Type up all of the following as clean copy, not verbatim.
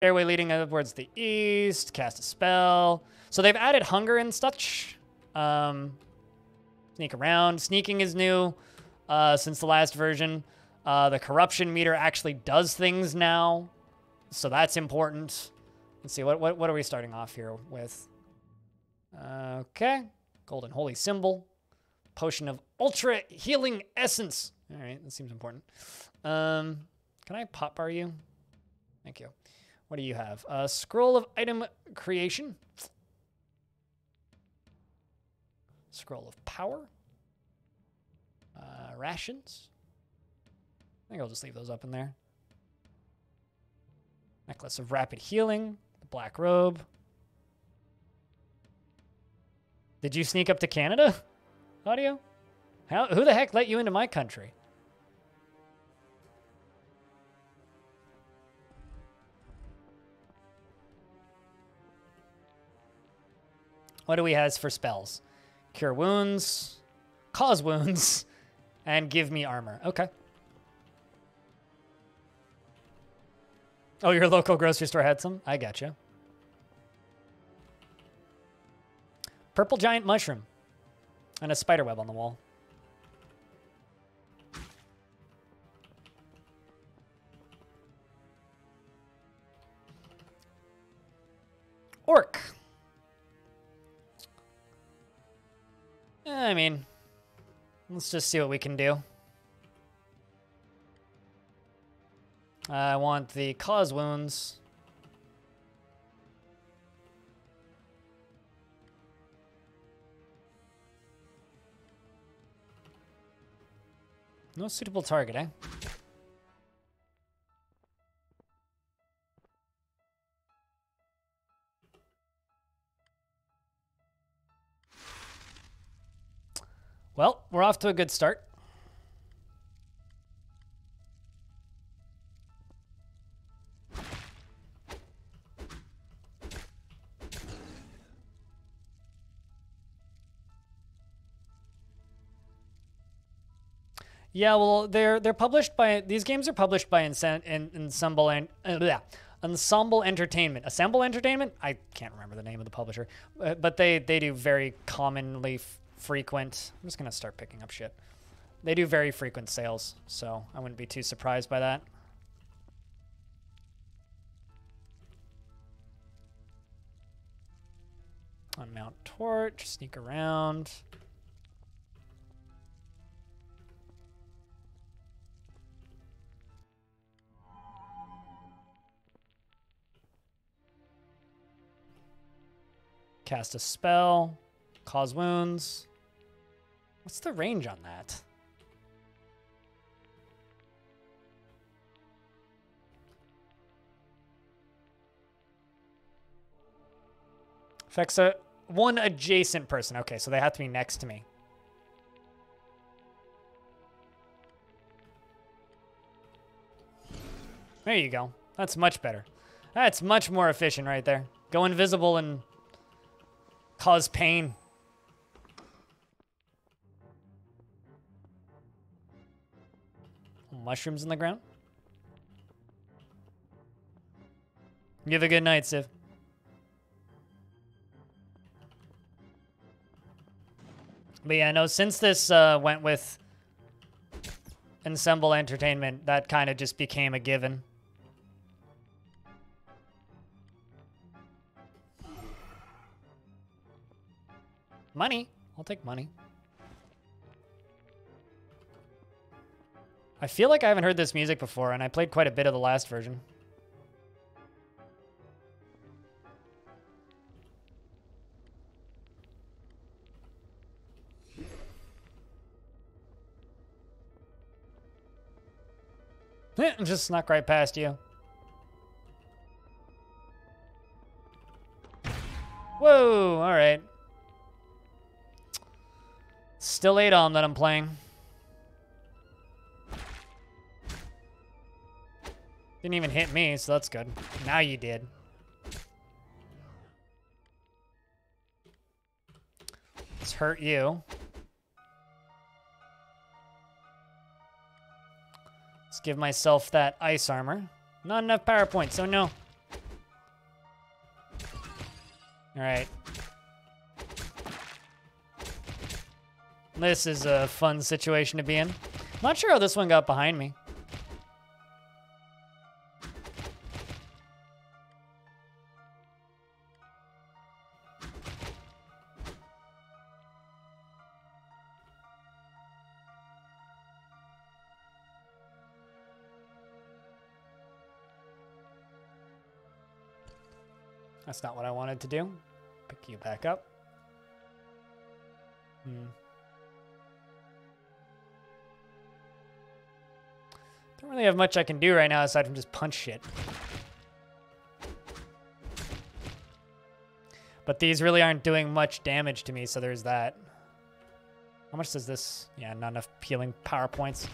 Airway leading towards the east. Cast a spell. So they've added hunger and such. Sneak around. Sneaking is new since the last version. The corruption meter actually does things now. So that's important. Let's see, what are we starting off here with? Okay. Golden Holy Symbol. Potion of Ultra Healing Essence. All right, that seems important. Can I pop bar you? Thank you. What do you have? Scroll of Item Creation. Scroll of Power. Rations. I think I'll just leave those up in there. Necklace of Rapid Healing. The Black Robe. Did you sneak up to Canada? Audio? Who the heck let you into my country? What do we have for spells? Cure wounds, cause wounds, and give me armor. Okay. Oh, your local grocery store had some? I gotcha. Purple giant mushroom. And a spider web on the wall. Orc. I mean, let's just see what we can do. I want the cause wounds. No suitable target, eh? Well, we're off to a good start. Yeah, well, they're published by, these games are published by Ensemble Entertainment. Assemble Entertainment? I can't remember the name of the publisher, but they do very commonly frequent. I'm just gonna start picking up shit. They do very frequent sales, so I wouldn't be too surprised by that. Unmount torch, sneak around. Cast a spell, cause wounds. What's the range on that? Affects one adjacent person. Okay, so they have to be next to me. There you go. That's much better. That's much more efficient right there. Go invisible and cause pain. Mushrooms in the ground. You have a good night, Civ. But yeah, no, since this went with Ensemble Entertainment, that kind of just became a given. Money. I'll take money. I feel like I haven't heard this music before, and I played quite a bit of the last version. Just snuck right past you. Whoa, all right. Still ADOM that I'm playing. Didn't even hit me, so that's good. Now you did. Let's hurt you. Let's give myself that ice armor. Not enough power points, so no. All right. This is a fun situation to be in. Not sure how this one got behind me. That's not what I wanted to do. Pick you back up. Don't really have much I can do right now aside from just punch shit. But these really aren't doing much damage to me, so there's that. How much does this? Yeah, not enough healing power points.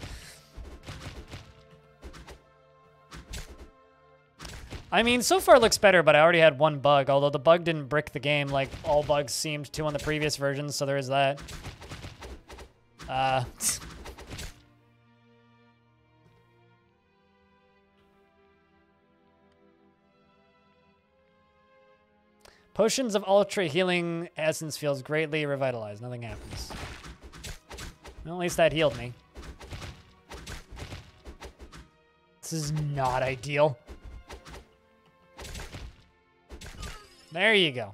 I mean, so far it looks better, but I already had one bug, although the bug didn't brick the game like all bugs seemed to on the previous versions, so there is that. Potions of Ultra Healing Essence feels greatly revitalized. Nothing happens. Well, at least that healed me. This is not ideal. There you go.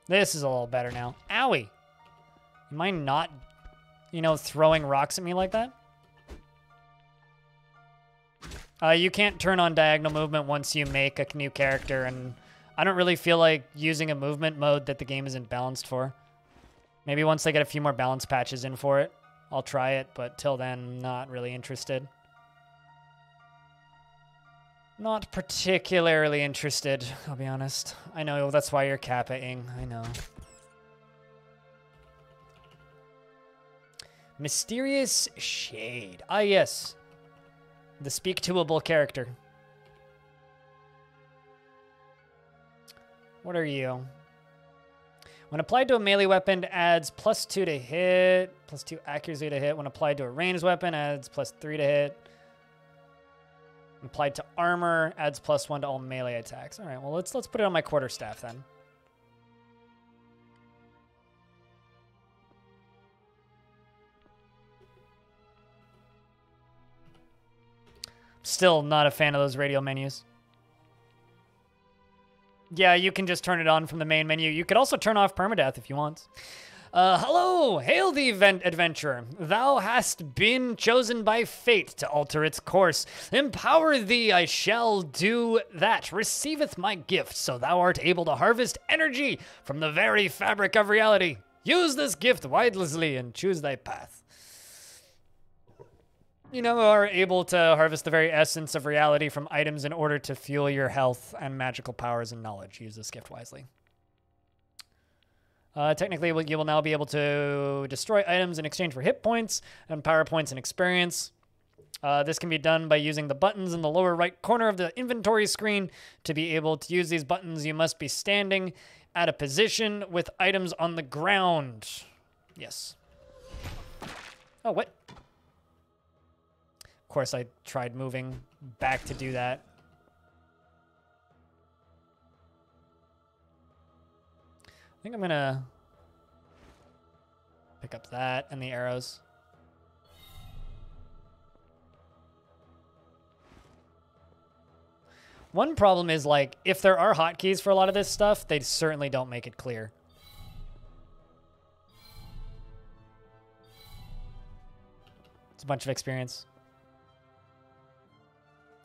This is a little better now. Owie. Am I not, you know, throwing rocks at me like that? You can't turn on diagonal movement once you make a new character, and I don't really feel like using a movement mode that the game isn't balanced for. Maybe once they get a few more balance patches in for it, I'll try it, but till then, not really interested. Not particularly interested, I'll be honest. I know, that's why you're Kappa-ing, I know. Mysterious Shade. Ah, yes. The speak-to-able character. What are you? When applied to a melee weapon, adds +2 to hit, +2 accuracy to hit. When applied to a ranged weapon, adds +3 to hit. Applied to armor, adds +1 to all melee attacks. All right, well, let's put it on my quarterstaff then. Still not a fan of those radial menus. Yeah, you can just turn it on from the main menu. You could also turn off permadeath if you want. Hello, hail thee, adventurer. Thou hast been chosen by fate to alter its course. Empower thee, I shall do that. Receiveth my gift, so thou art able to harvest energy from the very fabric of reality. Use this gift wisely and choose thy path. You know, are able to harvest the very essence of reality from items in order to fuel your health and magical powers and knowledge. Use this gift wisely. Technically, you will now be able to destroy items in exchange for hit points and power points and experience. This can be done by using the buttons in the lower right corner of the inventory screen. To be able to use these buttons, you must be standing at a position with items on the ground. Yes. Oh, what? Of course, I tried moving back to do that. I think I'm gonna pick up that and the arrows. One problem is, like, if there are hotkeys for a lot of this stuff, they certainly don't make it clear. It's a bunch of experience.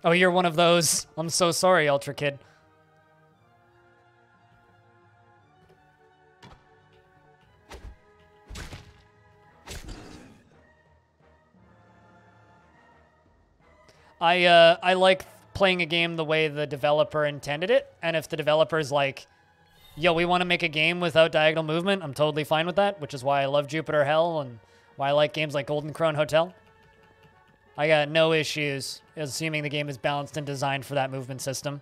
Oh, you're one of those. I'm so sorry, Ultra Kid. I like playing a game the way the developer intended it, and if the developer's like, yo, we want to make a game without diagonal movement, I'm totally fine with that, which is why I love Jupiter Hell and why I like games like Golden Krone Hotel. I got no issues, assuming the game is balanced and designed for that movement system.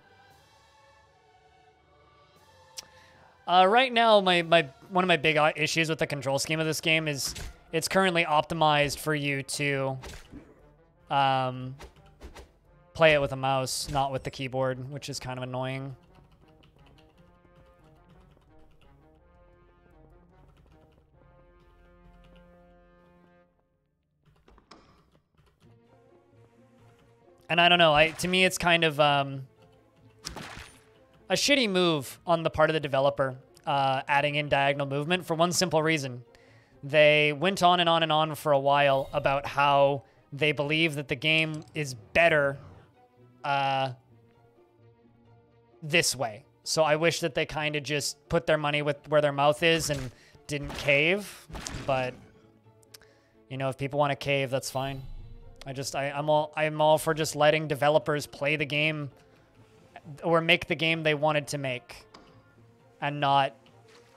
Right now, one of my big issues with the control scheme of this game is it's currently optimized for you to play it with a mouse, not with the keyboard, which is kind of annoying. And I don't know, to me it's kind of a shitty move on the part of the developer, adding in diagonal movement for one simple reason. They went on and on and on for a while about how they believe that the game is better this way. So I wish that they kind of just put their money where their mouth is and didn't cave. But, you know, if people want to cave, that's fine. I'm all for just letting developers play the game or make the game they wanted to make and not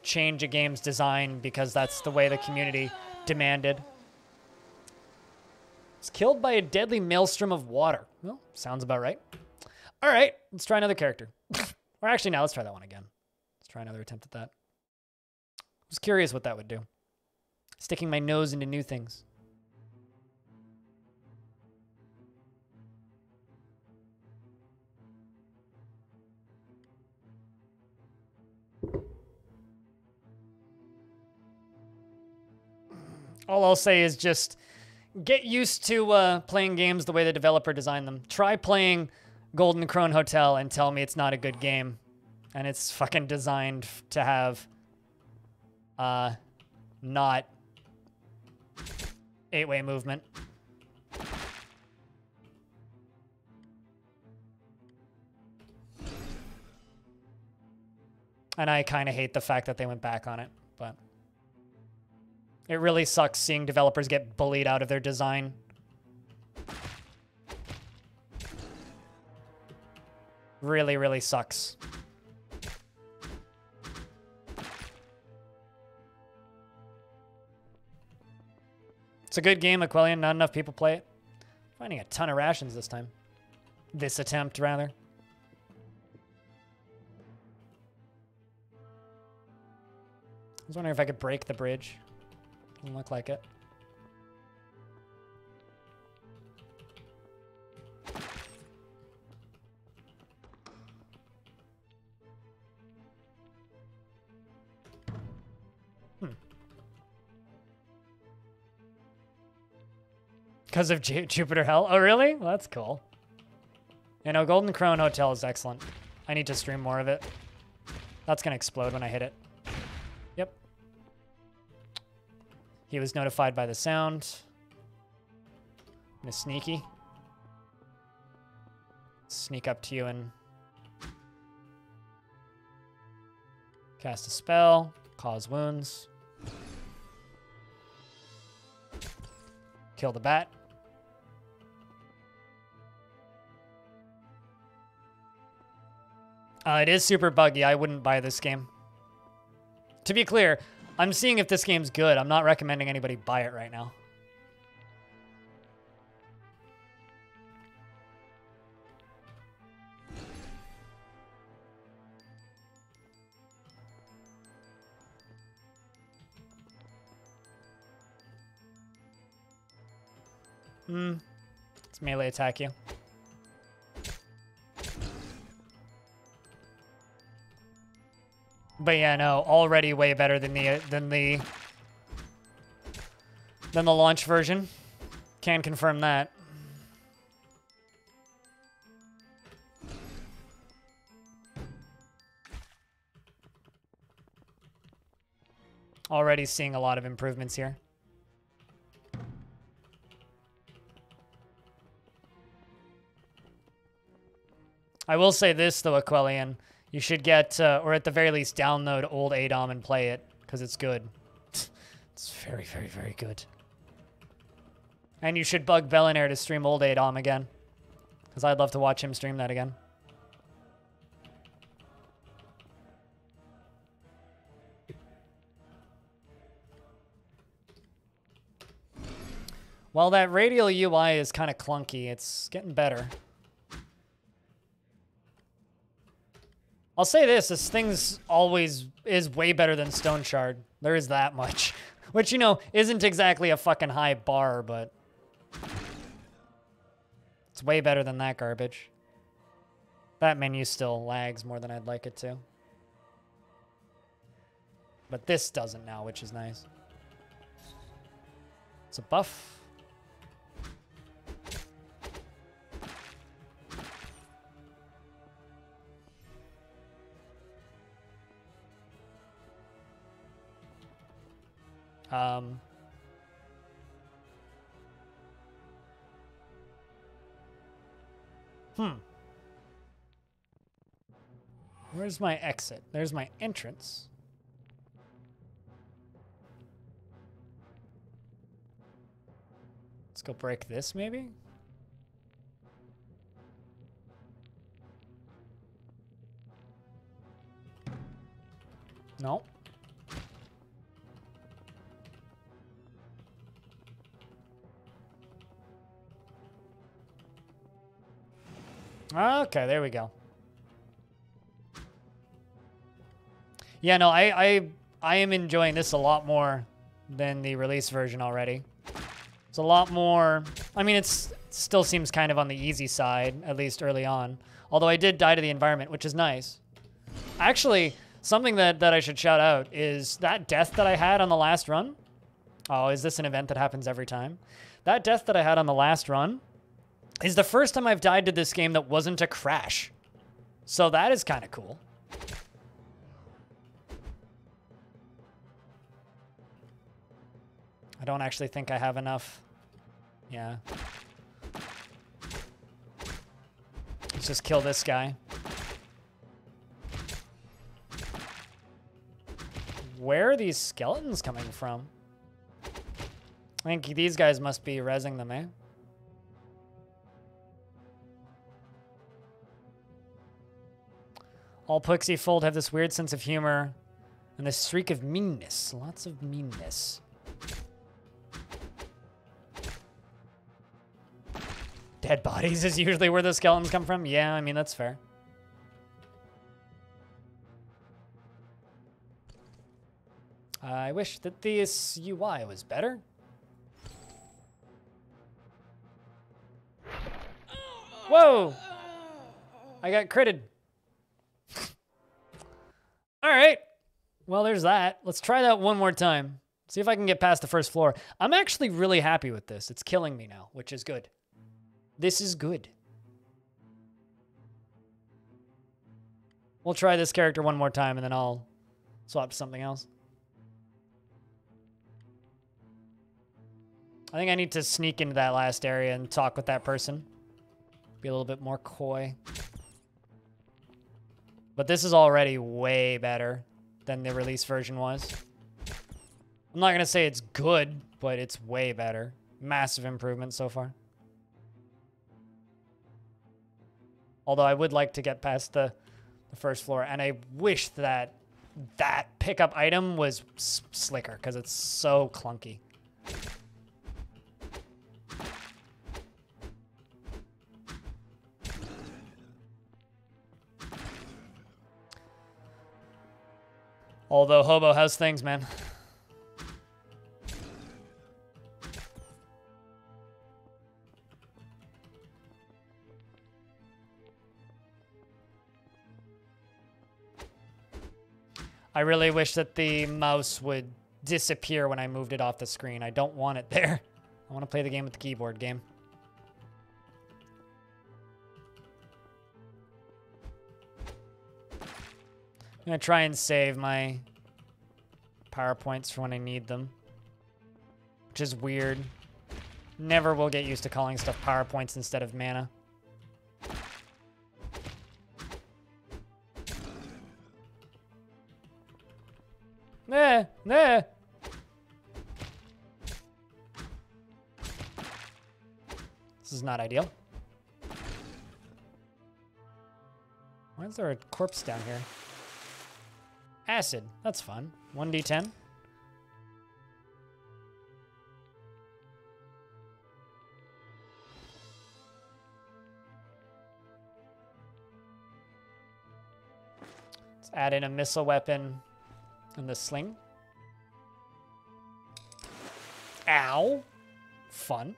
change a game's design because that's the way the community demanded. It's killed by a deadly maelstrom of water. Well, sounds about right. All right, let's try another character. Or actually, now let's try that one again. Let's try another attempt at that. I was curious what that would do. Sticking my nose into new things. All I'll say is just get used to playing games the way the developer designed them. Try playing Golden Krone Hotel and tell me it's not a good game. And it's fucking designed to have not 8-way movement. And I kind of hate the fact that they went back on it, but it really sucks seeing developers get bullied out of their design. Really, really sucks. It's a good game, Aquilian. Not enough people play it. Finding a ton of rations this time. This attempt, rather. I was wondering if I could break the bridge. Doesn't look like it. Because of Jupiter Hell? Oh, really? Well, that's cool. You know, Golden Krone Hotel is excellent. I need to stream more of it. That's going to explode when I hit it. Yep. He was notified by the sound. Miss Sneaky. Sneak up to you and cast a spell. Cause wounds. Kill the bat. It is super buggy. I wouldn't buy this game. To be clear, I'm seeing if this game's good. I'm not recommending anybody buy it right now. Let's melee attack you. But yeah, no, already way better than the launch version. Can confirm that. Already seeing a lot of improvements here. I will say this, though, Aquilian. You should get, or at the very least, download old ADOM and play it, because it's good. It's very, very, very good. And you should bug Bellinair to stream old ADOM again, because I'd love to watch him stream that again. While that radial UI is kind of clunky, it's getting better. I'll say this thing's always is way better than Stone Shard. There is that much. Which, you know, isn't exactly a fucking high bar, but It's way better than that garbage. That menu still lags more than I'd like it to. But this doesn't now, which is nice. It's a buff. Where's my exit? There's my entrance. Let's go break this, maybe? No. Okay, there we go. Yeah, no, I am enjoying this a lot more than the release version already. It's a lot more... I mean, it still seems kind of on the easy side, at least early on. Although I did die to the environment, which is nice. Actually, something that I should shout out is that death that I had on the last run. Oh, is this an event that happens every time? That death that I had on the last run is the first time I've died to this game that wasn't a crash. So that is kind of cool. I don't actually think I have enough. Yeah. Let's just kill this guy. Where are these skeletons coming from? I think these guys must be rezzing them, eh? All Pixie Fold have this weird sense of humor and this streak of meanness. Lots of meanness. Dead bodies is usually where the skeletons come from? Yeah, I mean, that's fair. I wish that this UI was better. Whoa! I got critted. All right. Well, there's that. Let's try that one more time. See if I can get past the first floor. I'm actually really happy with this. It's killing me now, which is good. This is good. We'll try this character one more time, and then I'll swap to something else. I think I need to sneak into that last area and talk with that person. Be a little bit more coy. But this is already way better than the release version was. I'm not going to say it's good, but it's way better. Massive improvement so far. Although I would like to get past the first floor, and I wish that that pickup item was slicker, because it's so clunky. Although Hobo has things, man. I really wish that the mouse would disappear when I moved it off the screen. I don't want it there. I want to play the game with the keyboard game. I'm going to try and save my PowerPoints for when I need them. Which is weird. Never will get used to calling stuff PowerPoints instead of mana. Nah. This is not ideal. Why is there a corpse down here? Acid. That's fun. 1d10. Let's add in a missile weapon and the sling. Ow. Fun.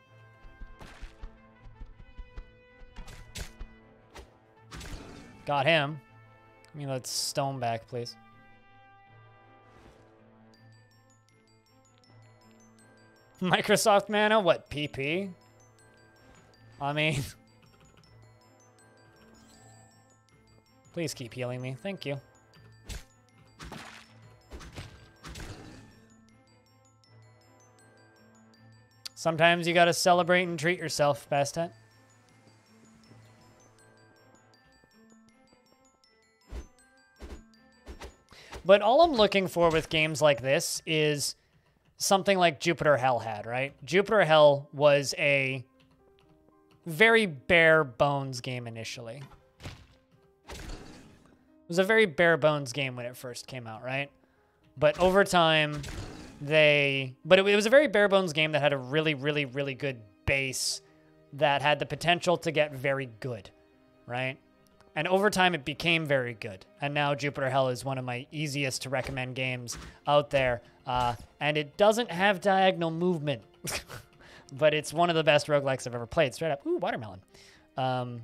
Got him. Let me let Stone back, please. Microsoft Mana? What, PP? I mean... Please keep healing me. Thank you. Sometimes you gotta celebrate and treat yourself, Bastet. But all I'm looking for with games like this is something like Jupiter Hell had, right? Jupiter Hell was a very bare bones game initially. It was a very bare bones game when it first came out, right? But over time, it was a very bare bones game that had a really, really, really good base that had the potential to get very good, right? And over time, it became very good. And now Jupiter Hell is one of my easiest to recommend games out there. And it doesn't have diagonal movement. But it's one of the best roguelikes I've ever played. Straight up. Ooh, watermelon. And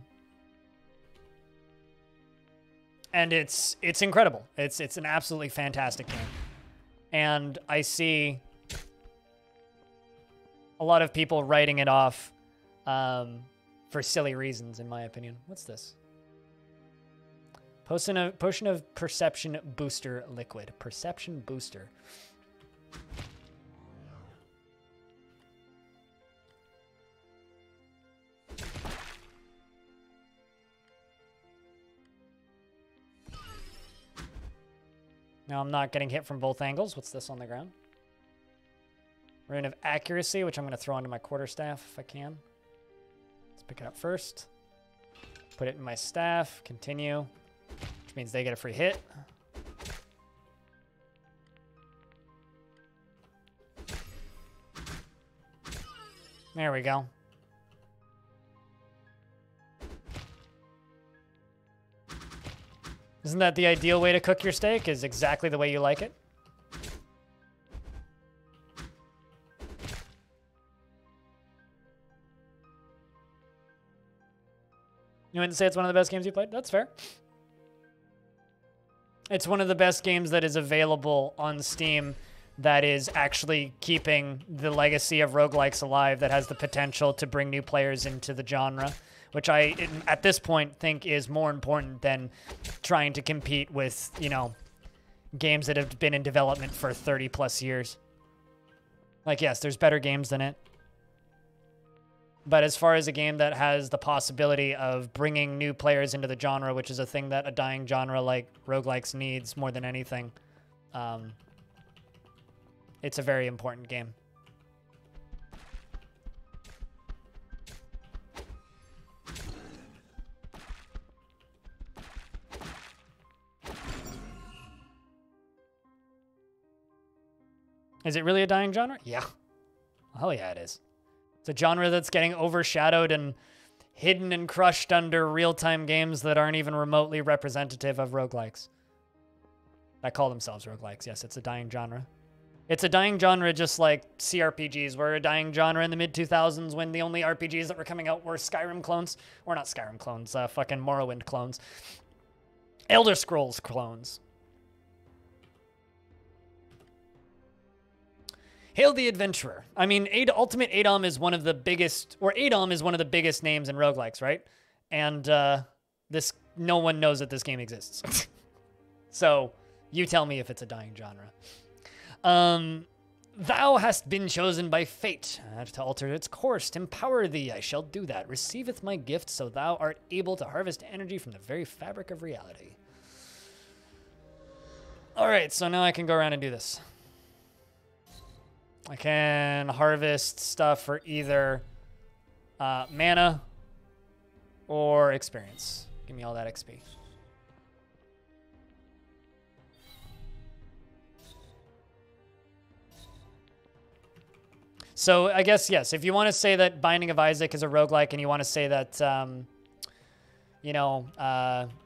it's incredible. It's an absolutely fantastic game. And I see a lot of people writing it off for silly reasons, in my opinion. What's this? Potion of Perception Booster Liquid. Perception Booster. Now I'm not getting hit from both angles. What's this on the ground? Rune of Accuracy, which I'm going to throw onto my quarterstaff if I can. Let's pick it up first. Put it in my staff. Continue. Which means they get a free hit. There we go. Isn't that the ideal way to cook your steak? Is exactly the way you like it? You wouldn't say it's one of the best games you played? That's fair. It's one of the best games that is available on Steam that is actually keeping the legacy of roguelikes alive, that has the potential to bring new players into the genre, which I, at this point, think is more important than trying to compete with, you know, games that have been in development for 30 plus years. Like, yes, there's better games than it. But as far as a game that has the possibility of bringing new players into the genre, which is a thing that a dying genre like roguelikes needs more than anything, it's a very important game. Is it really a dying genre? Yeah. Hell yeah, it is. It's a genre that's getting overshadowed and hidden and crushed under real-time games that aren't even remotely representative of roguelikes. That call themselves roguelikes. Yes, it's a dying genre. It's a dying genre just like CRPGs were a dying genre in the mid-2000s when the only RPGs that were coming out were Skyrim clones. Or not Skyrim clones, fucking Morrowind clones. Elder Scrolls clones. Hail the Adventurer. I mean, Ultimate ADOM is one of the biggest, or ADOM is one of the biggest names in roguelikes, right? And no one knows that this game exists. So, you tell me if it's a dying genre. Thou hast been chosen by fate to alter its course, to empower thee. I shall do that. Receiveth my gift, so thou art able to harvest energy from the very fabric of reality. All right, so now I can go around and do this. I can harvest stuff for either mana or experience. Give me all that XP. So I guess, yes, if you want to say that Binding of Isaac is a roguelike and you want to say that,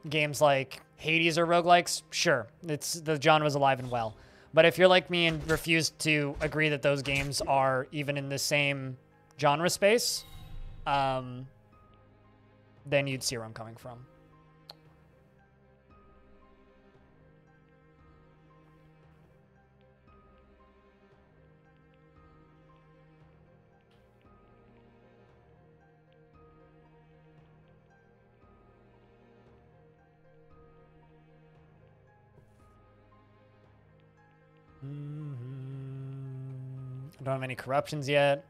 games like Hades are roguelikes, sure, the genre's alive and well. But if you're like me and refuse to agree that those games are even in the same genre space, then you'd see where I'm coming from. I don't have any corruptions yet.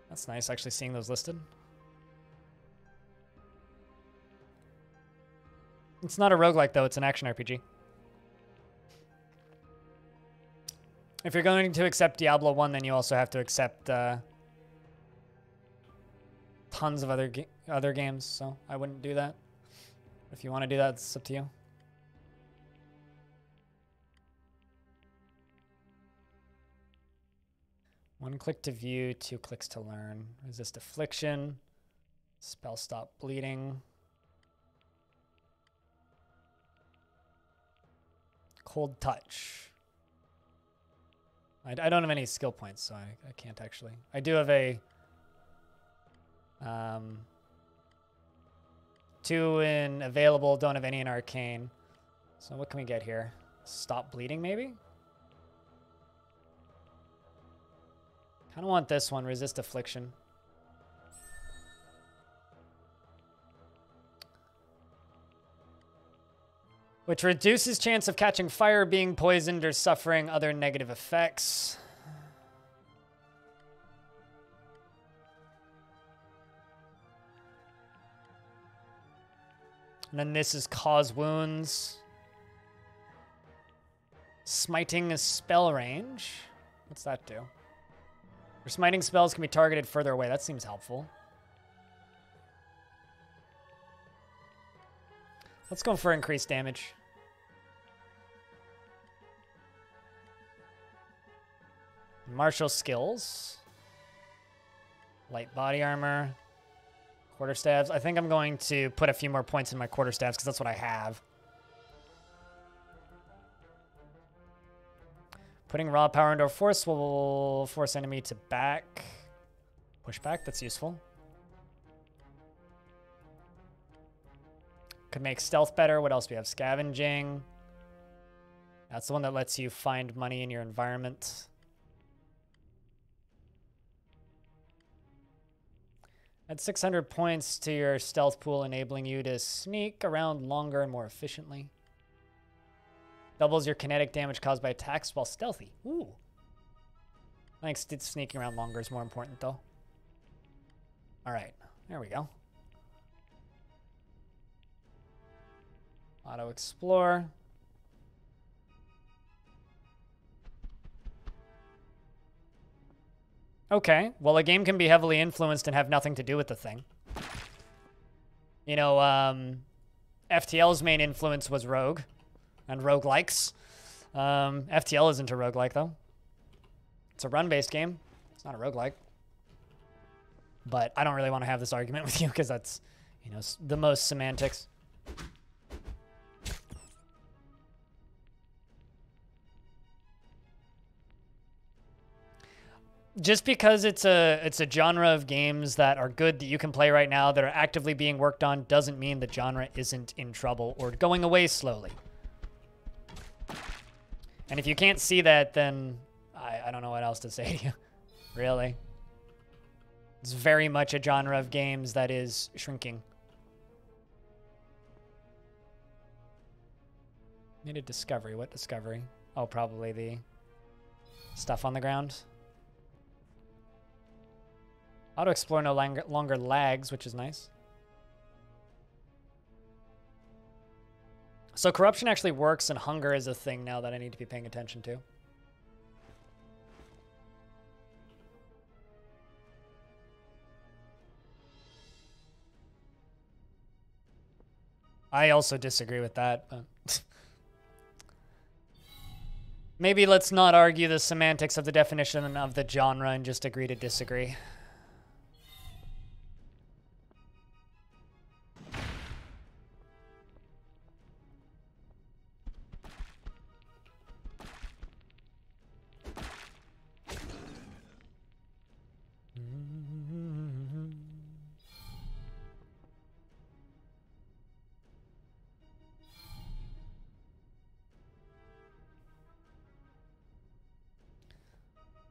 That's nice, actually seeing those listed. It's not a roguelike, though. It's an action RPG. If you're going to accept Diablo 1, then you also have to accept tons of other games, so I wouldn't do that. If you want to do that, it's up to you. One click to view, 2 clicks to learn. Resist affliction. Spell stop bleeding. Cold touch. I don't have any skill points, so I can't actually. I do have a 2 in available, don't have any in arcane. So what can we get here? Stop bleeding, maybe? Kind of want this one, resist affliction. Which reduces chance of catching fire, being poisoned, or suffering other negative effects. And then this is cause wounds. Smiting is spell range. What's that do? Your smiting spells can be targeted further away. That seems helpful. Let's go for increased damage. Martial skills. Light body armor. Quarterstaves. I think I'm going to put a few more points in my quarterstaves because that's what I have. Putting raw power into a force will force enemy to back. Push back, that's useful. Could make stealth better. What else do we have? Scavenging. That's the one that lets you find money in your environment. Add 600 points to your stealth pool, enabling you to sneak around longer and more efficiently. Doubles your kinetic damage caused by attacks while stealthy. Ooh. I think sneaking around longer is more important, though. All right. There we go. Auto explore. Okay. Well, a game can be heavily influenced and have nothing to do with the thing. You know, FTL's main influence was Rogue and roguelikes. FTL isn't a roguelike, though. It's a run-based game. It's not a roguelike. But I don't really want to have this argument with you because that's, you know, the most semantics. Just because it's a genre of games that are good that you can play right now that are actively being worked on doesn't mean the genre isn't in trouble or going away slowly. And if you can't see that, then I don't know what else to say to you. Really. It's very much a genre of games that is shrinking. Need a discovery. What discovery? Oh, probably the stuff on the ground. Auto explore no longer lags, which is nice. So corruption actually works, and hunger is a thing now that I need to be paying attention to. I also disagree with that, but maybe let's not argue the semantics of the definition of the genre and just agree to disagree.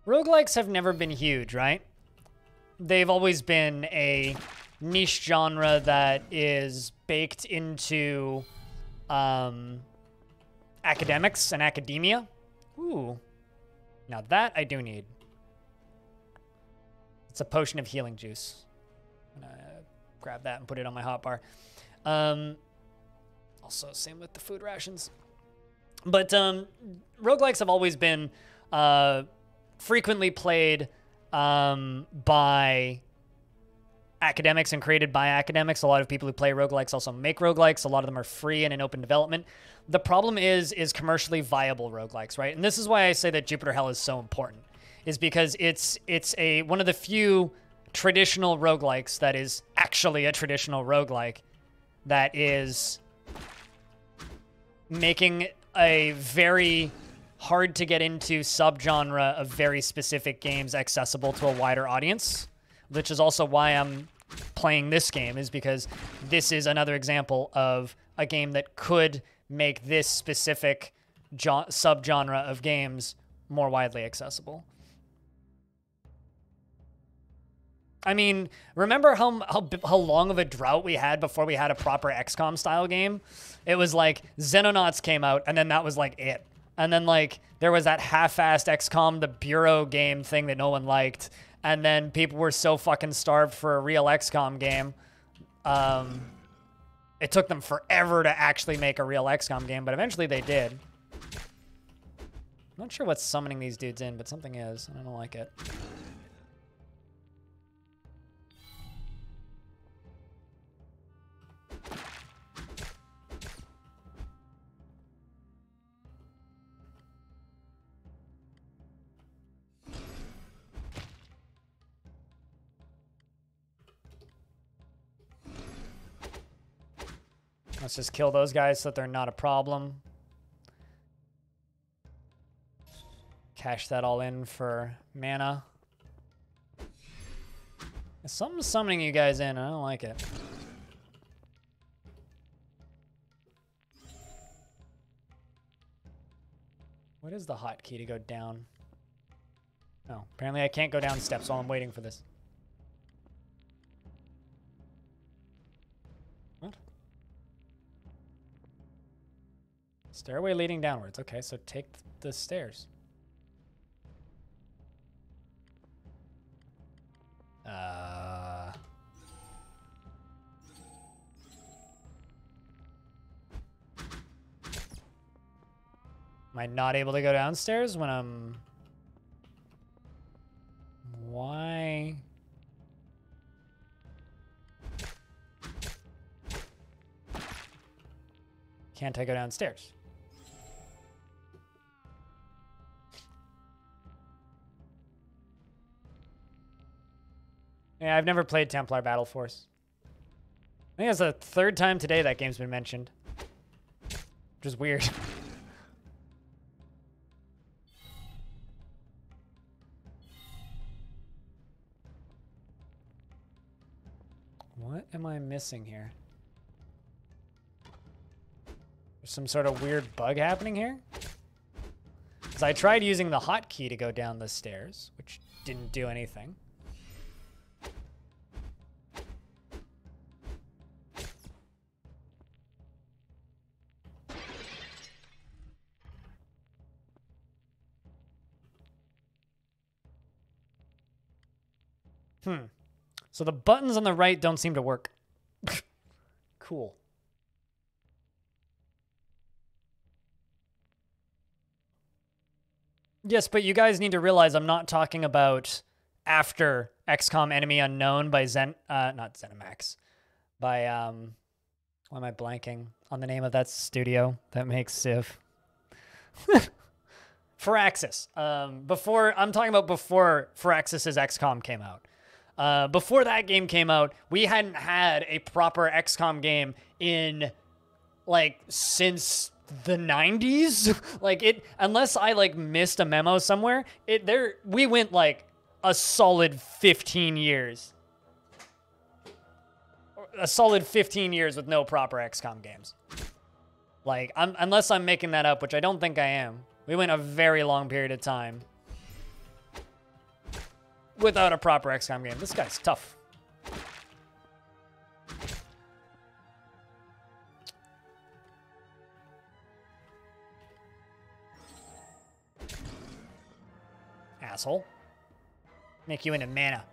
Roguelikes have never been huge, right? They've always been a niche genre that is baked into academics and academia Ooh. Now that I do need. It's a potion of healing juice. I'm gonna grab that and put it on my hotbar. Also, same with the food rations. But roguelikes have always been frequently played by academics and created by academics. A lot of people who play roguelikes also make roguelikes. A lot of them are free and in open development. The problem is commercially viable roguelikes, right? And this is why I say that Jupiter Hell is so important, is because it's one of the few traditional roguelikes that is actually a traditional roguelike that is making a very hard to get into subgenre of very specific games accessible to a wider audience, which is also why I'm playing this game, is because this is another example of a game that could make this specific subgenre of games more widely accessible. I mean, remember how long of a drought we had before we had a proper XCOM style game? It was like Xenonauts came out, and then that was like it. And then like there was that half-assed XCOM, the Bureau game thing that no one liked. And then people were so fucking starved for a real XCOM game. It took them forever to actually make a real XCOM game, but eventually they did. I'm not sure what's summoning these dudes in, but something is, and I don't like it. Let's just kill those guys so that they're not a problem. Cash that all in for mana. Something's summoning you guys in. I don't like it. What is the hotkey to go down? Oh, apparently I can't go down steps while I'm waiting for this. What? Stairway leading downwards. Okay, so take the stairs. Am I not able to go downstairs when I'm... Why? Can't I go downstairs? Yeah, I've never played Templar Battle Force. I think it's the third time today that game's been mentioned. Which is weird. What am I missing here? There's some sort of weird bug happening here? Because I tried using the hotkey to go down the stairs, which didn't do anything. So the buttons on the right don't seem to work. Cool. Yes, but you guys need to realize I'm not talking about after XCOM Enemy Unknown by not ZeniMax. By, why am I blanking on the name of that studio that makes Civ? Firaxis. I'm talking about before Firaxis's XCOM came out. Before that game came out, we hadn't had a proper XCOM game in, like, since the 90s. Like, unless I, like, missed a memo somewhere, we went, like, a solid 15 years. A solid 15 years with no proper XCOM games. Like, unless I'm making that up, which I don't think I am. We went a very long period of time without a proper XCOM game. This guy's tough. asshole. Make you into mana.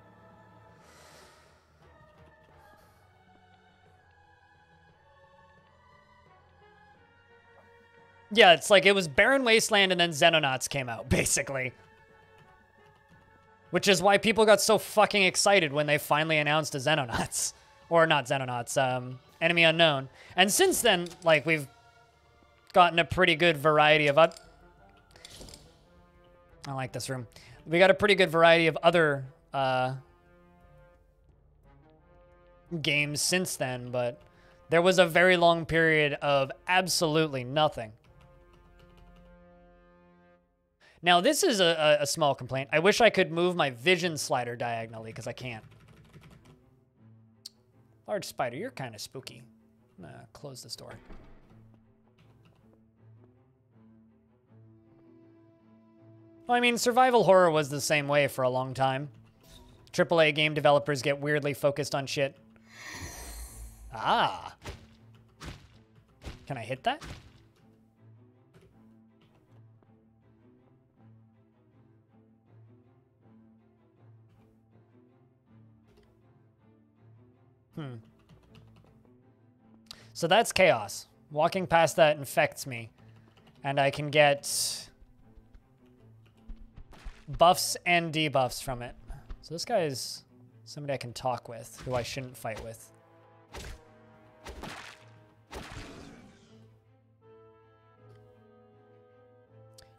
Yeah, it's like it was Barren Wasteland and then Xenonauts came out, basically. Which is why people got so fucking excited when they finally announced a Xenonauts. Or not Xenonauts, Enemy Unknown. And since then, like, we've gotten a pretty good variety of... I like this room. We got a pretty good variety of other games since then, but there was a very long period of absolutely nothing. Now, this is a small complaint. I wish I could move my vision slider diagonally, because I can't. Large spider, you're kind of spooky. I'm gonna close this door. Well, I mean, survival horror was the same way for a long time. AAA game developers get weirdly focused on shit. Ah. Can I hit that? So that's chaos. Walking past that infects me. And I can get buffs and debuffs from it. So this guy is somebody I can talk with, who I shouldn't fight with.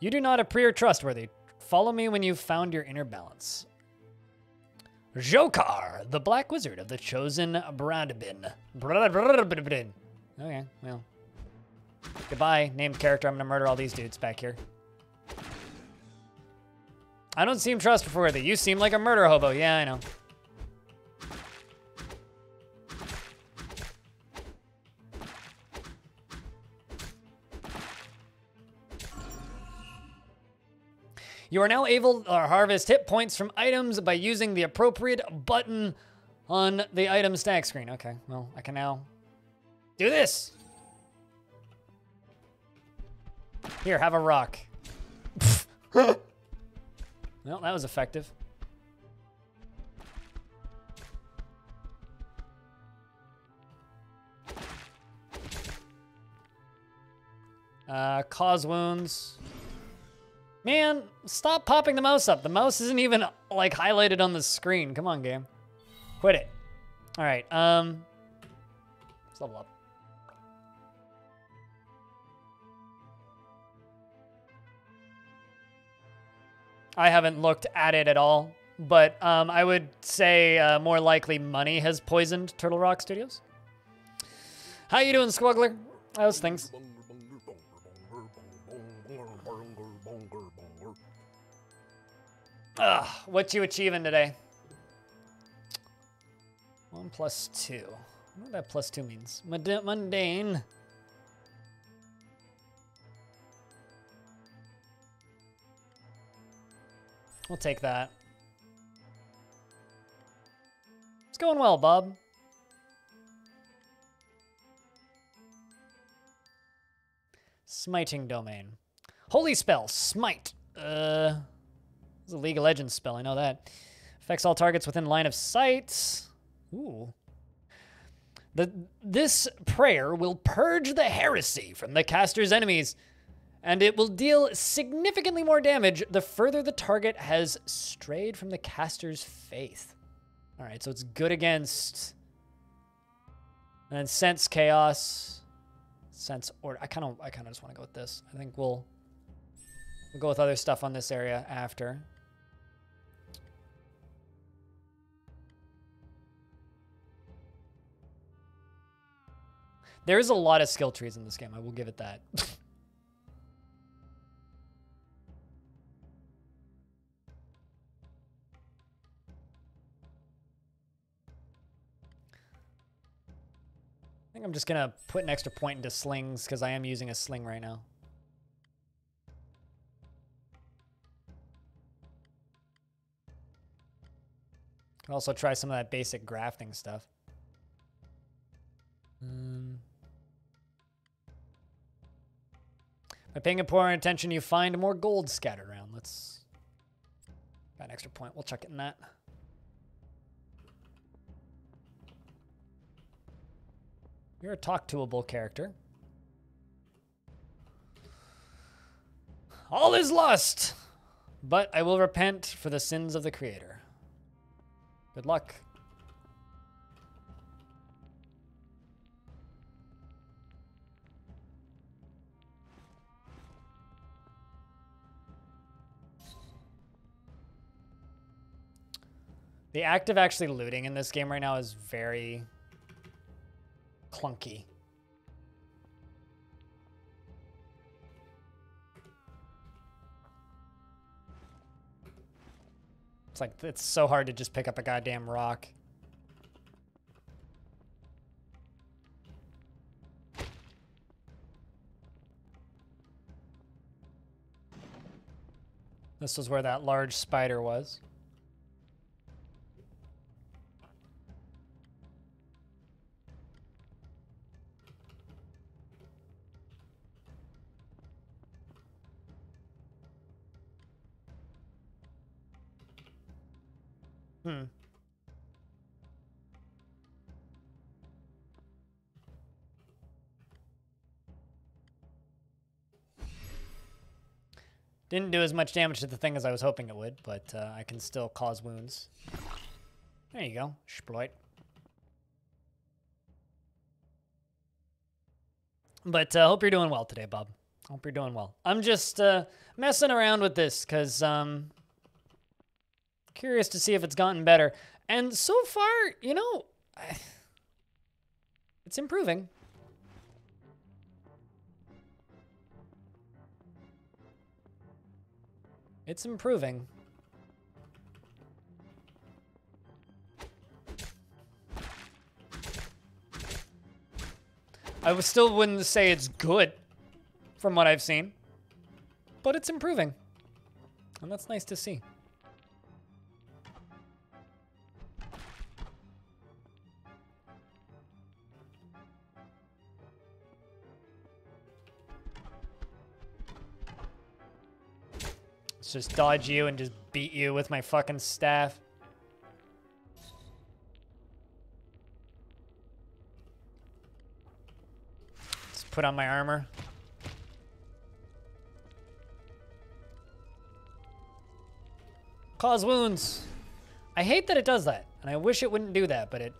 You do not appear trustworthy. Follow me when you've found your inner balance. Jokar, the Black Wizard of the Chosen Bradbin. Okay, well. Goodbye, named character. I'm gonna murder all these dudes back here. I don't seem trustworthy. You seem like a murder hobo. Yeah, I know. You are now able to harvest hit points from items by using the appropriate button on the item stack screen. Okay, well, I can now do this. Here, have a rock. Well, that was effective. Cause wounds. Man, stop popping the mouse up. The mouse isn't even, like, highlighted on the screen. Come on, game. Quit it. All right, let's level up. I haven't looked at it at all, but I would say more likely money has poisoned Turtle Rock Studios. How you doing, Squuggler? How's things? What you achieving today? 1 + 2. I don't know what that +2 means. Mundane. We'll take that. It's going well, Bob. Smiting domain. Holy spell, smite. It's a League of Legends spell, I know that. Affects all targets within line of sight. Ooh. This prayer will purge the heresy from the caster's enemies, and it will deal significantly more damage the further the target has strayed from the caster's faith. All right, so it's good against... And then sense chaos, sense order. I kind of just want to go with this. I think we'll go with other stuff on this area after. There is a lot of skill trees in this game. I will give it that. I think I'm just going to put an extra point into slings because I am using a sling right now. Can also try some of that basic grafting stuff. By paying important attention, you find more gold scattered around. Let's extra point. We'll chuck it in that. You're a talk-to-able character. All is lost, but I will repent for the sins of the creator. Good luck. The act of actually looting in this game right now is very clunky. It's like, it's so hard to just pick up a goddamn rock. This was where that large spider was. Didn't do as much damage to the thing as I was hoping it would, but I can still cause wounds. There you go. Exploit. But hope you're doing well today, Bob. Hope you're doing well. I'm just messing around with this because curious to see if it's gotten better. And so far, you know, it's improving. It's improving. I still wouldn't say it's good from what I've seen, but it's improving. And that's nice to see. Let's just dodge you and just beat you with my fucking staff. Let's put on my armor. Cause wounds. I hate that it does that, and I wish it wouldn't do that, but it...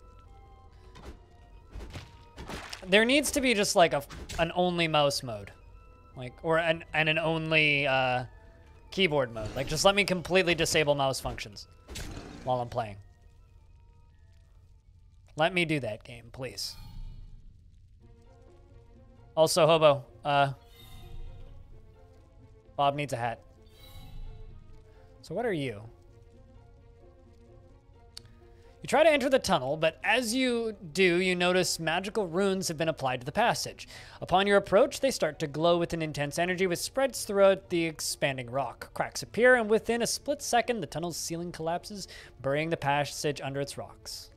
There needs to be just like an only mouse mode. Like, or an only keyboard mode. Like, just let me completely disable mouse functions while I'm playing. Let me do that game, please. Also, Hobo, Bob needs a hat. So what are you? You try to enter the tunnel, but as you do, you notice magical runes have been applied to the passage. Upon your approach, they start to glow with an intense energy which spreads throughout the expanding rock. Cracks appear, and within a split second, the tunnel's ceiling collapses, burying the passage under its rocks.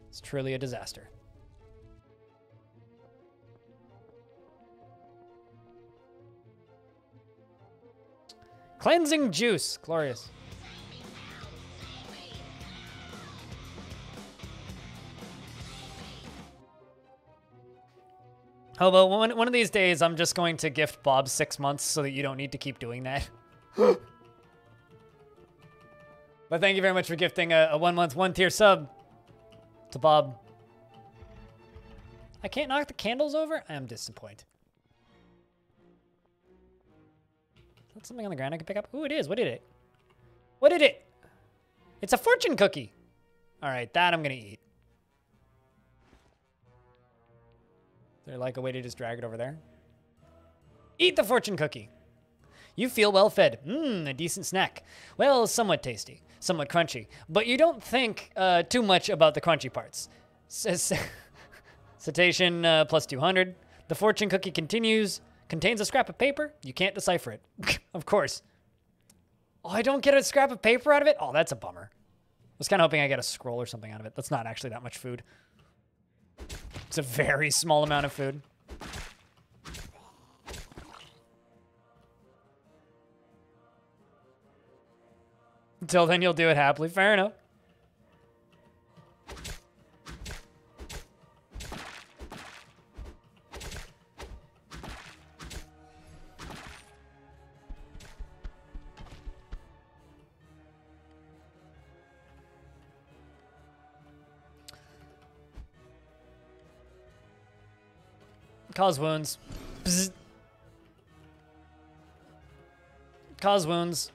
It's truly a disaster. Cleansing juice. Glorious. Hobo, one of these days, I'm just going to gift Bob 6 months so that you don't need to keep doing that. But thank you very much for gifting a 1 month, 1 tier sub to Bob. I can't knock the candles over? I am disappointed. Is that something on the ground I can pick up? Ooh, it is. What did it? What did it? It's a fortune cookie. All right, that I'm going to eat. Is there like a way to just drag it over there? Eat the fortune cookie. You feel well fed. A decent snack. Well, somewhat tasty, somewhat crunchy, but you don't think too much about the crunchy parts. Citation plus 200. The fortune cookie contains a scrap of paper. You can't decipher it. Of course. Oh, I don't get a scrap of paper out of it? Oh, that's a bummer. I was kind of hoping I get a scroll or something out of it. That's not actually that much food. It's a very small amount of food. Until then, you'll do it happily. Fair enough. Cause wounds. Bzz. Cause wounds.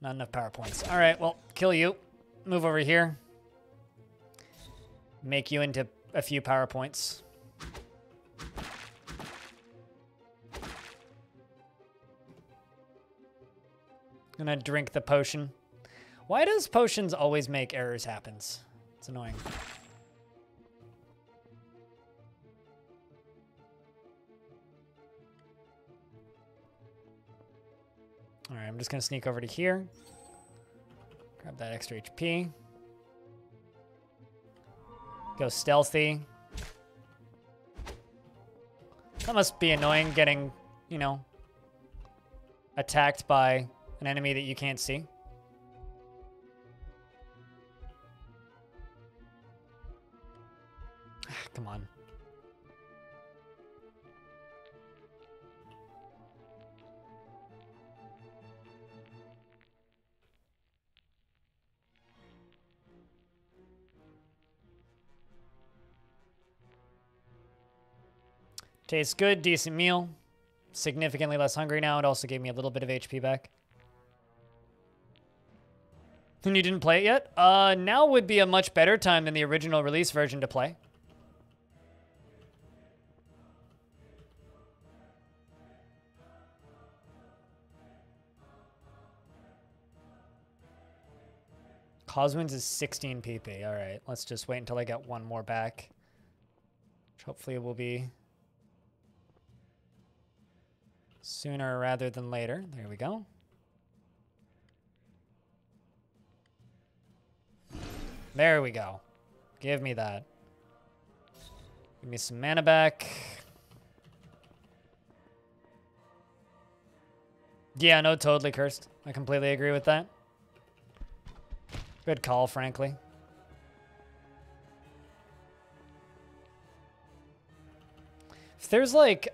Not enough power points. All right, well, kill you. Move over here. Make you into a few power points. Gonna drink the potion. Why does potions always make errors happen? It's annoying. All right, I'm just gonna sneak over to here. Grab that extra HP. Go stealthy. That must be annoying getting, you know, attacked by an enemy that you can't see. Come on. Tastes good, decent meal. Significantly less hungry now. It also gave me a little bit of HP back. And you didn't play it yet? Now would be a much better time than the original release version to play. Cause wounds is 16 PP. All right, let's just wait until I get one more back. Which hopefully will be sooner rather than later. There we go. There we go. Give me that. Give me some mana back. Yeah, no, totally cursed. I completely agree with that. Good call, frankly. If there's like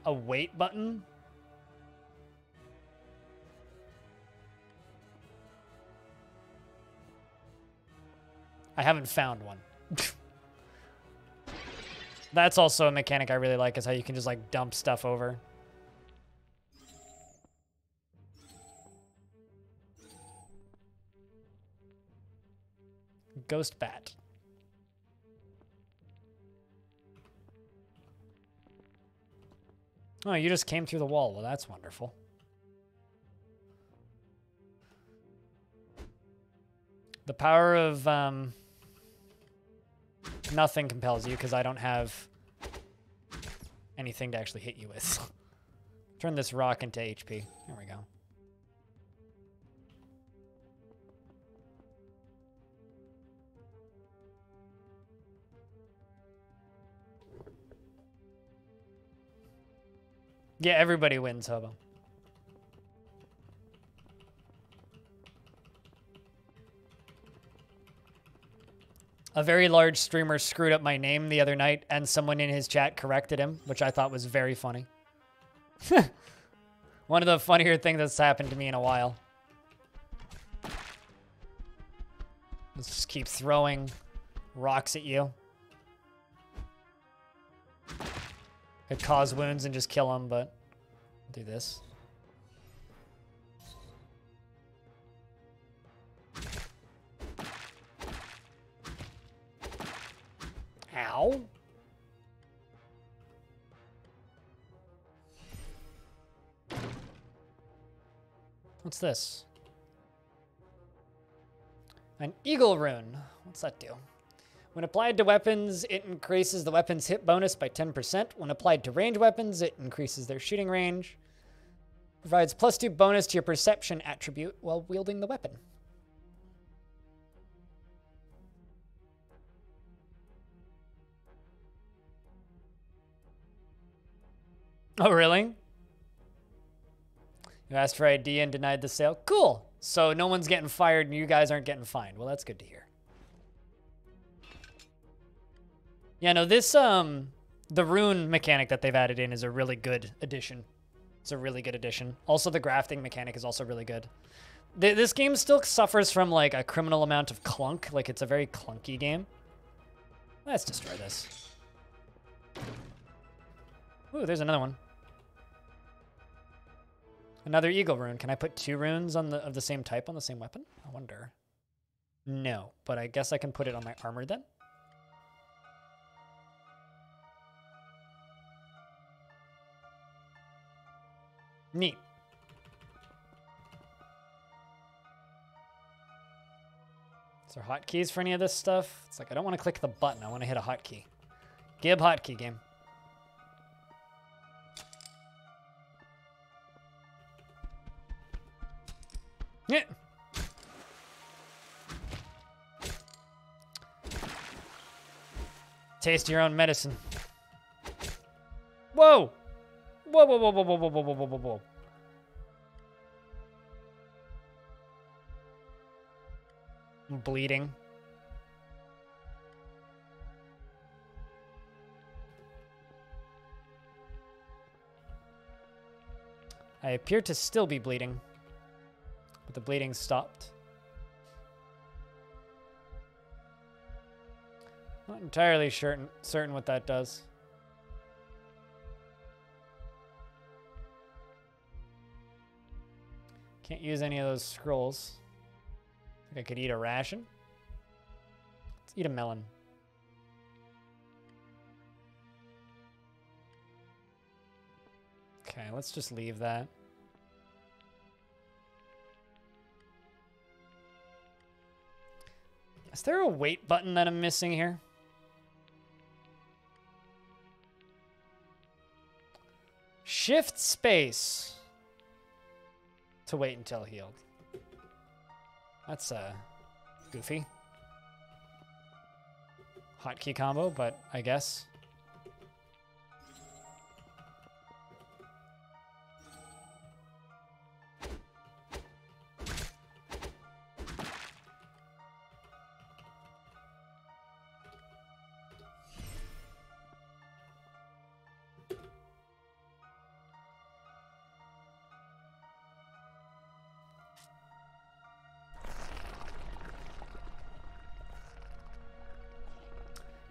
a wait button. I haven't found one. That's also a mechanic I really like, is how you can just like dump stuff over. Ghost bat. Oh, you just came through the wall. Well, that's wonderful. The power of nothing compels you because I don't have anything to actually hit you with. Turn this rock into HP. There we go. Yeah, everybody wins, Hobo. A very large streamer screwed up my name the other night, and someone in his chat corrected him, which I thought was very funny. One of the funnier things that's happened to me in a while. Let's just keep throwing rocks at you. Could cause wounds and just kill him, but I'll do this. Ow. What's this? An eagle rune. What's that do? When applied to weapons, it increases the weapon's hit bonus by 10%. When applied to range weapons, it increases their shooting range. Provides +2 bonus to your perception attribute while wielding the weapon. Oh, really? You asked for ID and denied the sale? Cool. So no one's getting fired and you guys aren't getting fined. Well, that's good to hear. Yeah, no, this, the rune mechanic that they've added in is a really good addition. It's a really good addition. Also, the grafting mechanic is also really good. This game still suffers from, like, a criminal amount of clunk. Like, it's a very clunky game. Let's destroy this. Ooh, there's another one. Another eagle rune. Can I put 2 runes on of the same type on the same weapon? I wonder. No, but I guess I can put it on my armor then. Neat. Is there hotkeys for any of this stuff? It's like, I don't want to click the button. I want to hit a hotkey. Gib hotkey game. Yeah. Taste your own medicine. Whoa! Whoa, whoa, whoa, whoa, whoa, whoa, whoa, whoa, whoa, whoa. I'm bleeding. I appear to still be bleeding, but the bleeding stopped. Not entirely certain what that does. Can't use any of those scrolls. I think I could eat a ration. Let's eat a melon. Okay, let's just leave that. Is there a wait button that I'm missing here? Shift space to wait until healed. That's goofy. Hotkey combo, but I guess.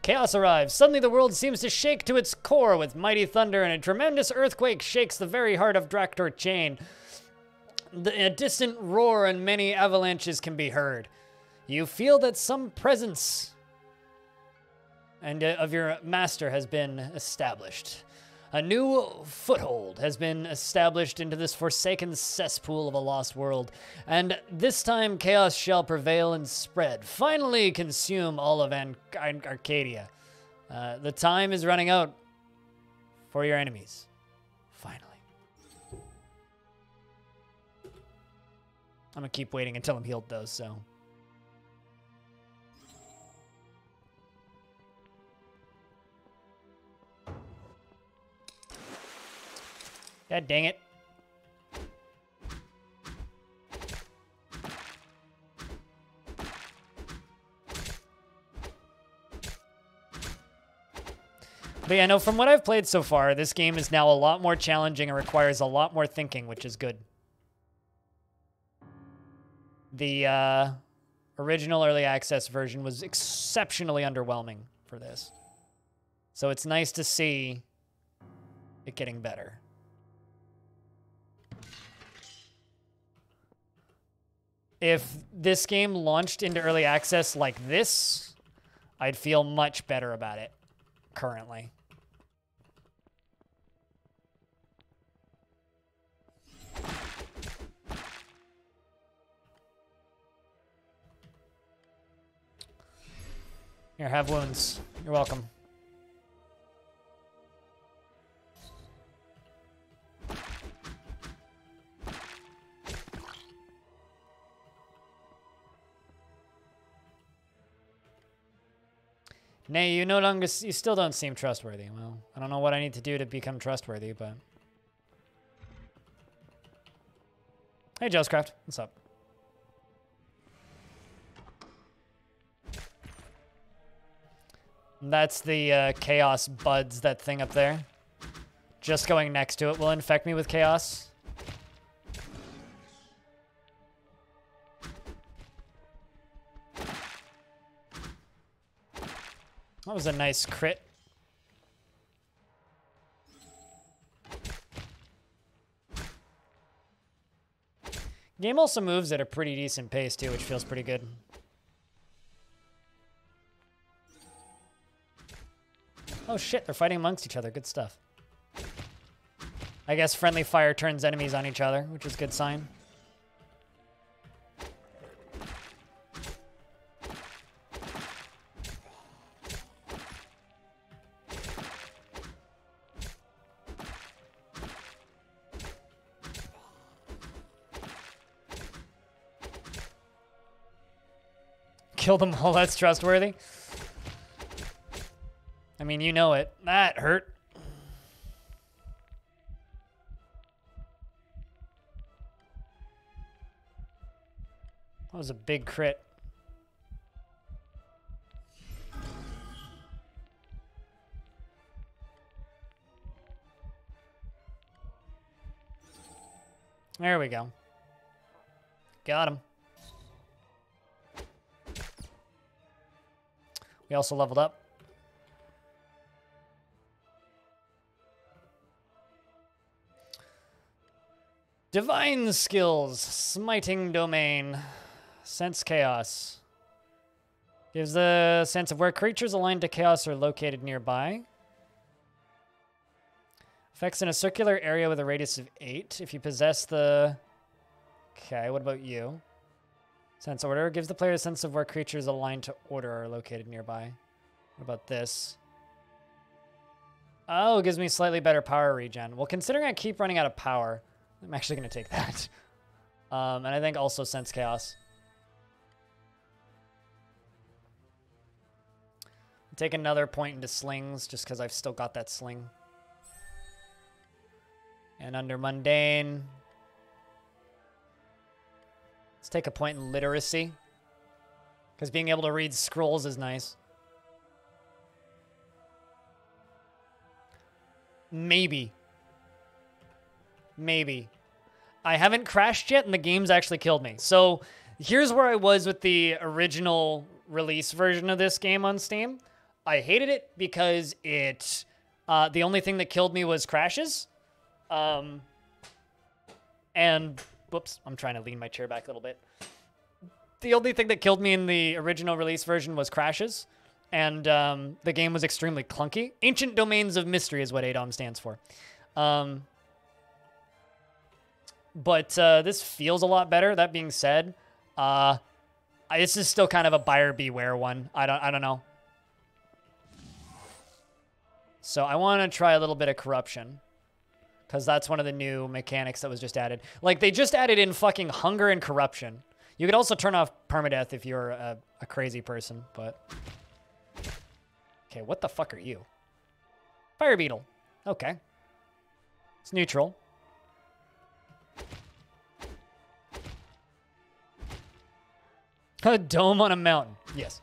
Chaos arrives. Suddenly the world seems to shake to its core with mighty thunder, and a tremendous earthquake shakes the very heart of Draktor Chain. A distant roar and many avalanches can be heard. You feel that some presence of your master has been established. A new foothold has been established into this forsaken cesspool of a lost world, and this time chaos shall prevail and spread. Finally consume all of Arcadia. The time is running out for your enemies. Finally. I'm gonna keep waiting until I'm healed though, so. God dang it. But yeah, no, from what I've played so far, this game is now a lot more challenging and requires a lot more thinking, which is good. The original early access version was exceptionally underwhelming for this. So it's nice to see it getting better. If this game launched into early access like this, I'd feel much better about it currently. Here, have wounds. You're welcome. Nay, you still don't seem trustworthy. Well, I don't know what I need to do to become trustworthy, but Hey, Joescraft. What's up? That's the Chaos Buds, that thing up there. Just going next to it will infect me with Chaos. That was a nice crit. Game also moves at a pretty decent pace, too, which feels pretty good. Oh, shit, they're fighting amongst each other. Good stuff. I guess friendly fire turns enemies on each other, which is a good sign. Kill them all, that's trustworthy. I mean, you know it. That hurt. That was a big crit. There we go. Got him. We also leveled up. Divine skills, smiting domain, sense chaos. Gives the sense of where creatures aligned to chaos are located nearby. Effects in a circular area with a radius of 8. If you possess the... Okay, what about you? Sense order gives the player a sense of where creatures aligned to order are located nearby. What about this? Oh, it gives me slightly better power regen. Well, considering I keep running out of power, I'm actually going to take that. And I think also sense chaos. Take another point into slings just because I've still got that sling. And under mundane, let's take a point in literacy, because being able to read scrolls is nice. Maybe. Maybe. I haven't crashed yet, and the game's actually killed me. So here's where I was with the original release version of this game on Steam. I hated it because it, the only thing that killed me was crashes. And, whoops, I'm trying to lean my chair back a little bit. The only thing that killed me in the original release version was crashes. And the game was extremely clunky. Ancient Domains of Mystery is what ADOM stands for. But this feels a lot better. That being said, this is still kind of a buyer beware one. I don't know. So I want to try a little bit of corruption, because that's one of the new mechanics that was just added. Like, they just added in fucking hunger and corruption. You could also turn off permadeath if you're a crazy person, but... Okay, what the fuck are you? Fire beetle. Okay. It's neutral. A dome on a mountain. Yes.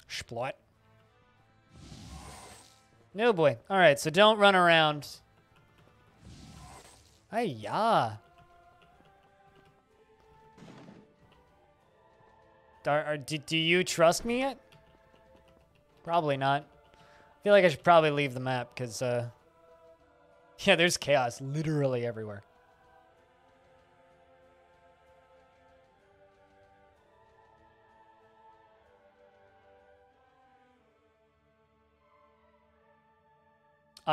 Splot. No boy. All right, so don't run around. Hi-ya. Do you trust me yet? Probably not. I feel like I should probably leave the map, because, yeah, there's chaos literally everywhere.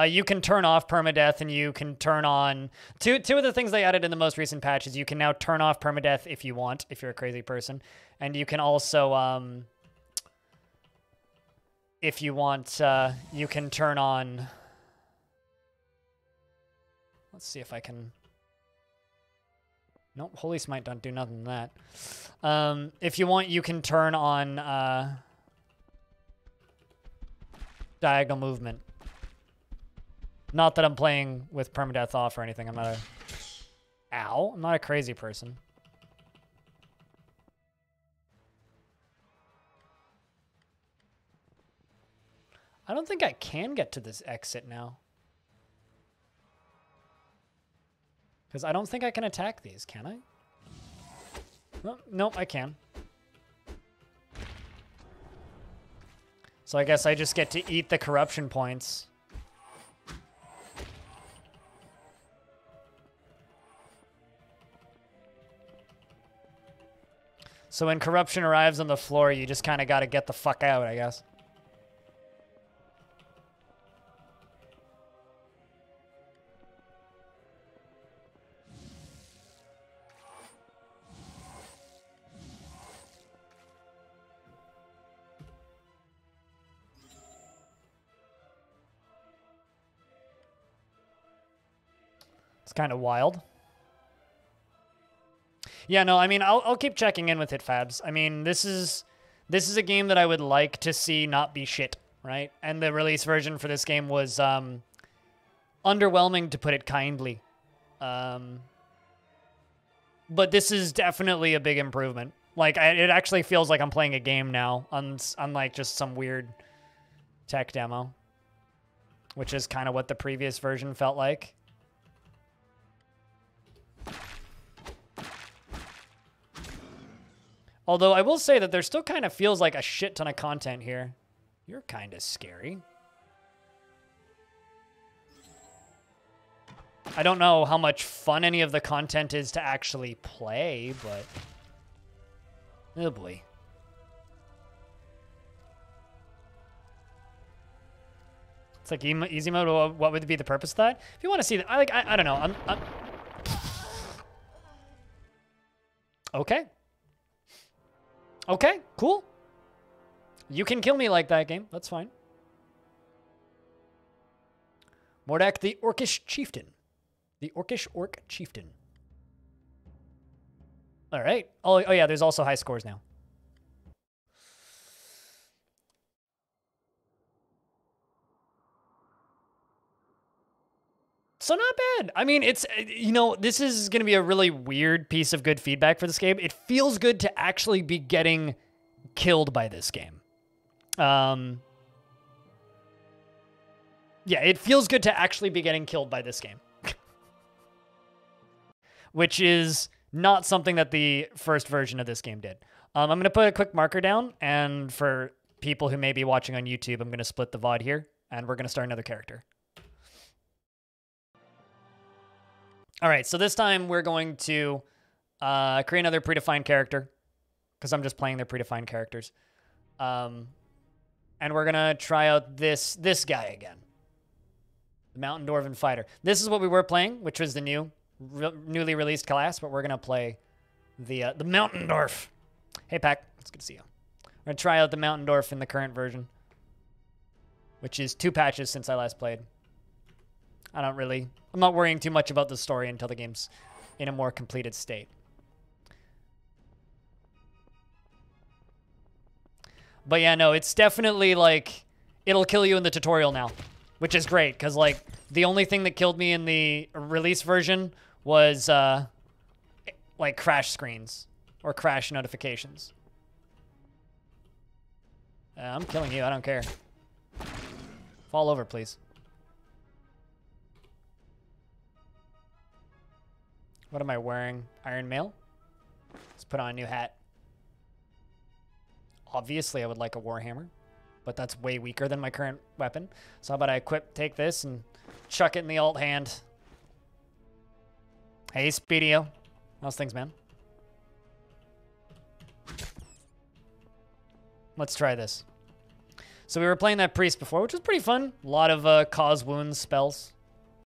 You can turn off permadeath, and you can turn on... Two of the things they added in the most recent patch is you can now turn off permadeath if you want, if you're a crazy person. And you can also, if you want, you can turn on... Let's see if I can... Nope, Holy Smite don't do nothing than that. If you want, you can turn on... diagonal movement. Not that I'm playing with permadeath off or anything. I'm not a... Ow. I'm not a crazy person. I don't think I can get to this exit now. Because I don't think I can attack these, can I? Oh, nope, I can. So I guess I just get to eat the corruption points. So when corruption arrives on the floor, you just kind of got to get the fuck out, I guess. It's kind of wild. Yeah, no, I mean, I'll keep checking in with it, Fabs. I mean, this is a game that I would like to see not be shit, right? And the release version for this game was underwhelming, to put it kindly. But this is definitely a big improvement. Like, it actually feels like I'm playing a game now, unlike just some weird tech demo, which is kind of what the previous version felt like. Although I will say that there still kind of feels like a shit ton of content here. You're kind of scary. I don't know how much fun any of the content is to actually play, but... Oh boy. It's like easy mode. What would be the purpose of that? If you want to see that, I don't know. I'm... Okay. Okay, cool. You can kill me like that, game. That's fine. Mordak the Orcish Chieftain. The Orcish Orc Chieftain. All right. Oh yeah, there's also high scores now. So not bad. I mean, it's, you know, this is going to be a really weird piece of good feedback for this game. It feels good to actually be getting killed by this game. Yeah, it feels good to actually be getting killed by this game. Which is not something that the first version of this game did. I'm going to put a quick marker down, and for people who may be watching on YouTube, I'm going to split the VOD here, and we're going to start another character. All right, so this time we're going to create another predefined character, because I'm just playing their predefined characters. And we're going to try out this guy again. The Mountain Dwarven Fighter. This is what we were playing, which was the newly released class, but we're going to play the Mountain Dwarf. Hey, Pac. It's good to see you. We're going to try out the Mountain Dwarf in the current version, which is 2 patches since I last played. I'm not worrying too much about the story until the game's in a more completed state. But yeah, no, it's definitely like, it'll kill you in the tutorial now, which is great, because like, the only thing that killed me in the release version was like crash screens or crash notifications. I'm killing you, I don't care. Fall over, please. What am I wearing? Iron Mail? Let's put on a new hat. Obviously, I would like a Warhammer, but that's way weaker than my current weapon. So how about I take this and chuck it in the alt hand. Hey, Speedio. How's things, man? Let's try this. So we were playing that priest before, which was pretty fun. A lot of cause wounds spells.